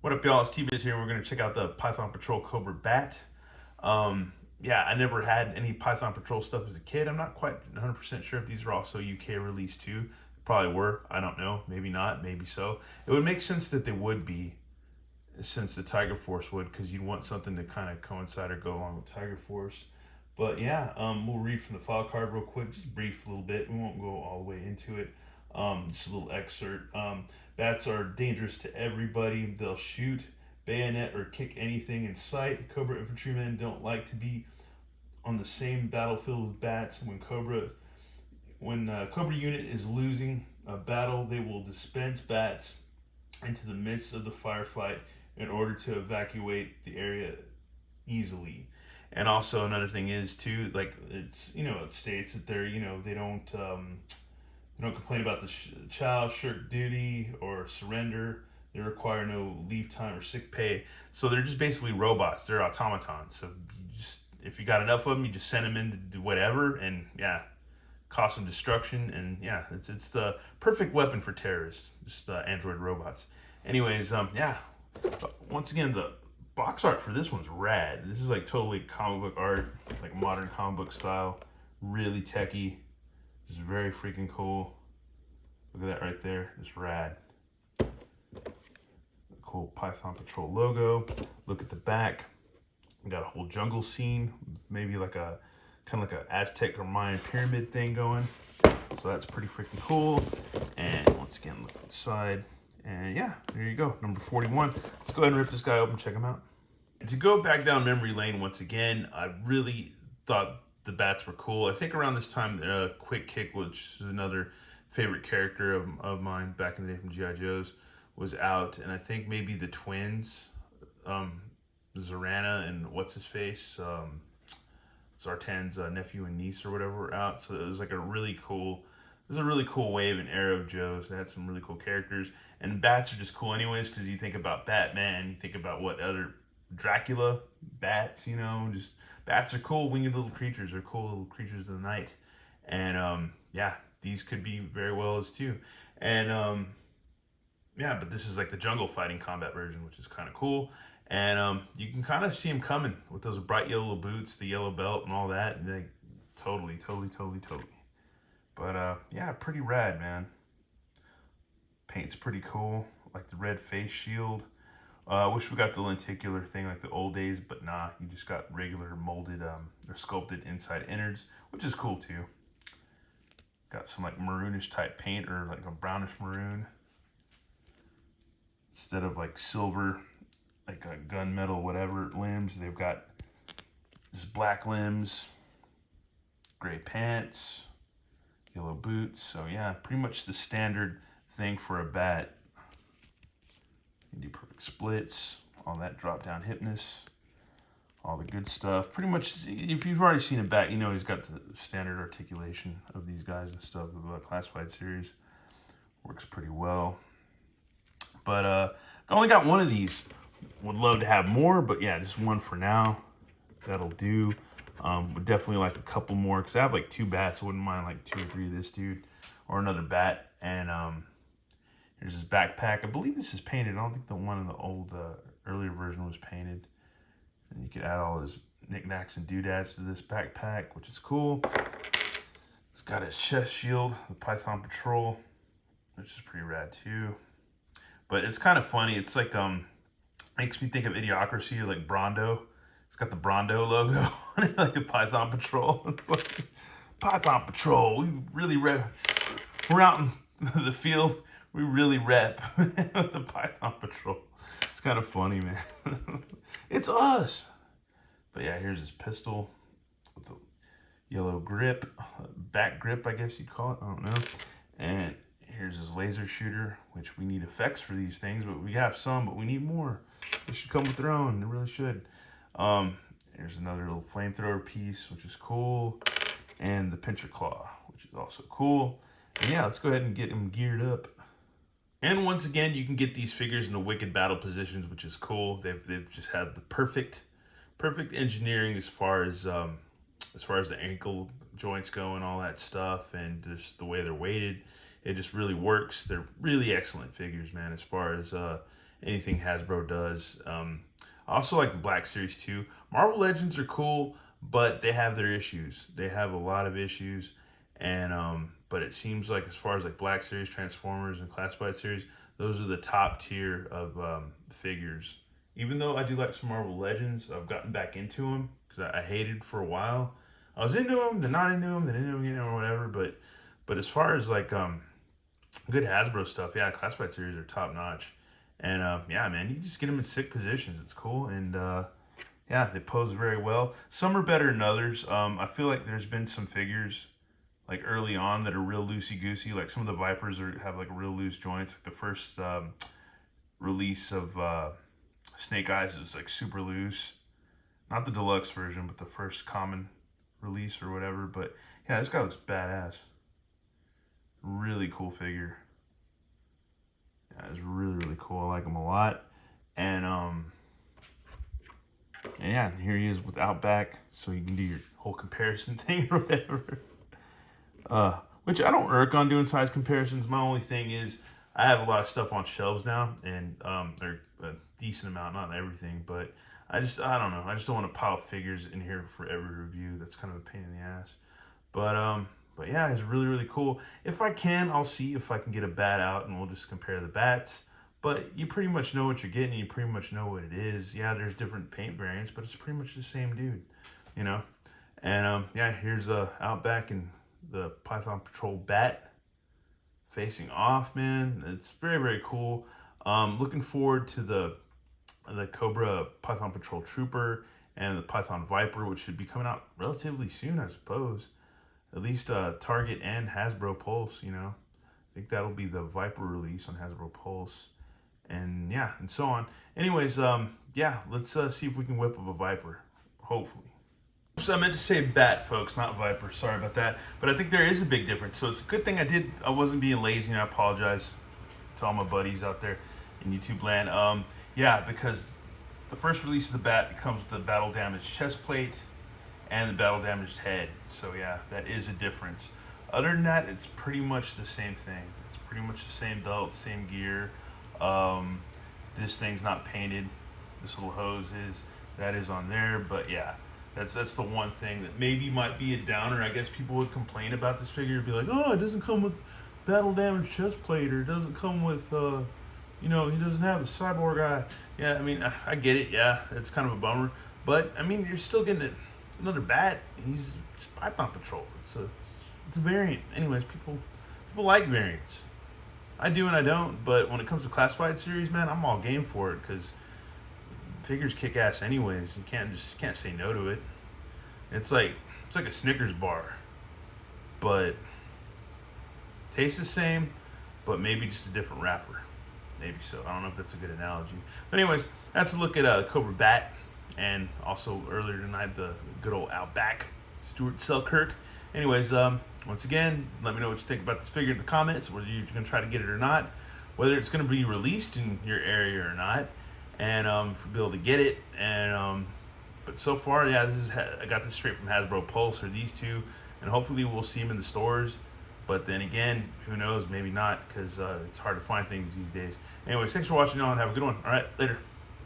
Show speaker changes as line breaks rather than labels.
What up, y'all? It's T-Biz here. We're going to check out the Python Patrol Cobra Bat. Yeah, I never had any Python Patrol stuff as a kid. I'm not quite 100% sure if these are also UK released too. Probably were. I don't know. Maybe not. Maybe so. It would make sense that they would be, since the Tiger Force would, because you'd want something to kind of coincide or go along with Tiger Force. But yeah, we'll read from the file card real quick, just brief a little bit. We won't go all the way into it. Just a little excerpt. Bats are dangerous to everybody. They'll shoot, bayonet, or kick anything in sight. Cobra infantrymen don't like to be on the same battlefield with bats. When Cobra unit is losing a battle, they will dispense bats into the midst of the firefight in order to evacuate the area easily. And also another thing is too, like it states that they don't complain about the child shirk duty or surrender. They require no leave time or sick pay. So they're just basically robots. They're automatons. So if you got enough of them, you just send them in to do whatever, and yeah, cause some destruction. And yeah, it's the perfect weapon for terrorists. Just android robots. Anyways, yeah. Once again, the box art for this one's rad. This is like totally comic book art, like modern comic book style. Really techy. It's very freaking cool. Look at that right there. It's rad. Cool Python Patrol logo. Look at the back. We got a whole jungle scene. Maybe like a kind of like an Aztec or Mayan pyramid thing going. So that's pretty freaking cool. And once again, look inside. And yeah, there you go. Number 41. Let's go ahead and rip this guy open, check him out. And to go back down memory lane once again, I really thought the bats were cool. I think around this time, Quick Kick, which is another favorite character of mine back in the day from G.I. Joe's, was out. And I think maybe the twins, Zorana and what's-his-face, Zartan's nephew and niece or whatever were out. So it was like a really cool wave and era of Joe's. They had some really cool characters. And bats are just cool anyways, because you think about Batman, you think about what other Dracula, bats, just bats are cool, winged little creatures. They're cool little creatures of the night. And yeah, these could be very well as too. And yeah, but this is like the jungle fighting combat version, which is kind of cool. And you can kind of see him coming with those bright yellow boots, the yellow belt, and all that. And like, totally. But yeah, pretty rad, man. Paint's pretty cool, like the red face shield. I wish we got the lenticular thing like the old days, but nah, you just got regular molded or sculpted inside innards, which is cool too. Got some like maroonish type paint, or like a brownish maroon, instead of like silver, like a gunmetal whatever limbs. They've got just black limbs, gray pants, yellow boots. So yeah, pretty much the standard thing for a bat. You do perfect splits, all that drop down hipness, all the good stuff. Pretty much, if you've already seen a bat, you know he's got the standard articulation of these guys and stuff. The classified series works pretty well. But I only got one of these. Would love to have more, but yeah, just one for now. That'll do. Would definitely like a couple more, because I have like 2 bats. I wouldn't mind like 2 or 3 of this dude, or another bat. And here's his backpack. I believe this is painted. I don't think the one in the old earlier version was painted. And you can add all his knickknacks and doodads to this backpack, which is cool. He's got his chest shield, the Python Patrol, which is pretty rad too. But it's kind of funny. It's like makes me think of Idiocracy, or like Brondo. It's got the Brondo logo on it, like the Python Patrol. It's like, Python Patrol, we really rep. We're out in the field. We really rep the Python Patrol. It's kind of funny, man. It's us. But yeah, here's his pistol with the yellow grip, back grip, I guess you'd call it. I don't know. And here's his laser shooter, which we need effects for these things, but we have some, but we need more. They should come with their own. They really should. Here's another little flamethrower piece, which is cool. And the pincher claw, which is also cool. And yeah, let's go ahead and get him geared up. And once again, you can get these figures in the wicked battle positions, which is cool. They've just had the perfect engineering as far as the ankle joints go and all that stuff, and just the way they're weighted. It just really works. They're really excellent figures, man, as far as anything Hasbro does. I also like the Black Series too. Marvel Legends are cool, but they have their issues. They have a lot of issues, and but it seems like as far as like Black Series, Transformers, and Classified Series, those are the top tier of figures. Even though I do like some Marvel Legends, I've gotten back into them because I hated for a while. I was into them, then not into them, then into them, or whatever. But as far as like good Hasbro stuff, yeah, Classified Series are top notch. And yeah, man, you just get them in sick positions. It's cool, and yeah, they pose very well. Some are better than others. I feel like there's been some figures like early on that are real loosey goosey. Like some of the Vipers have like real loose joints. Like the first release of Snake Eyes is like super loose. Not the deluxe version, but the first common release or whatever. But yeah, this guy looks badass. Really cool figure. Yeah, it's really cool. I like him a lot. And yeah, here he is with Outback, so you can do your whole comparison thing or whatever. Which I don't irk on doing size comparisons. My only thing is I have a lot of stuff on shelves now, and they're a decent amount, not everything, but I don't know. I just don't want to pile figures in here for every review. That's kind of a pain in the ass. But yeah, it's really cool. If I can, I'll see if I can get a bat out, and we'll just compare the bats. But you pretty much know what you're getting. You pretty much know what it is. Yeah, there's different paint variants, but it's pretty much the same dude, you know. And yeah, here's Outback and the Python Patrol bat facing off, man. It's very cool. Looking forward to the Cobra Python Patrol Trooper and the Python Viper, which should be coming out relatively soon, I suppose. At least Target and Hasbro Pulse, you know. I think that'll be the Viper release on Hasbro Pulse. And yeah, and so on. Anyways, yeah, let's see if we can whip up a Viper, hopefully. So I meant to say bat, folks, not Viper. Sorry about that. But I think there is a big difference. So it's a good thing I wasn't being lazy, and I apologize to all my buddies out there in YouTube land. Yeah, because the first release of the bat comes with the battle damaged chest plate and the battle damaged head. So yeah, that is a difference. Other than that, it's pretty much the same thing. It's pretty much the same belt, same gear. This thing's not painted. This little hose is. That is on there. But yeah, that's the one thing that maybe might be a downer. I guess people would complain about this figure, be like, oh, it doesn't come with battle damaged chest plate, or it doesn't come with you know, he doesn't have the cyborg eye. Yeah, I mean, I get it. Yeah, it's kind of a bummer. But I mean, you're still getting another bat. He's Python Patrol. It's a variant. Anyways, people like variants. I do and I don't, but when it comes to Classified Series, man, I'm all game for it because figures kick ass anyways. You can't say no to it. It's like a Snickers bar, but tastes the same, but maybe just a different wrapper. Maybe so. I don't know if that's a good analogy. But anyways, that's a look at Cobra Bat, and also earlier tonight the good old Outback, Stuart Selkirk. Anyways, once again, let me know what you think about this figure in the comments, whether you're going to try to get it or not, whether it's going to be released in your area or not, and if you'll be able to get it. And but so far, yeah, I got this straight from Hasbro Pulse, or these two, and hopefully we'll see them in the stores. But then again, who knows, maybe not, because it's hard to find things these days. Anyways, thanks for watching, y'all, and have a good one. All right, later.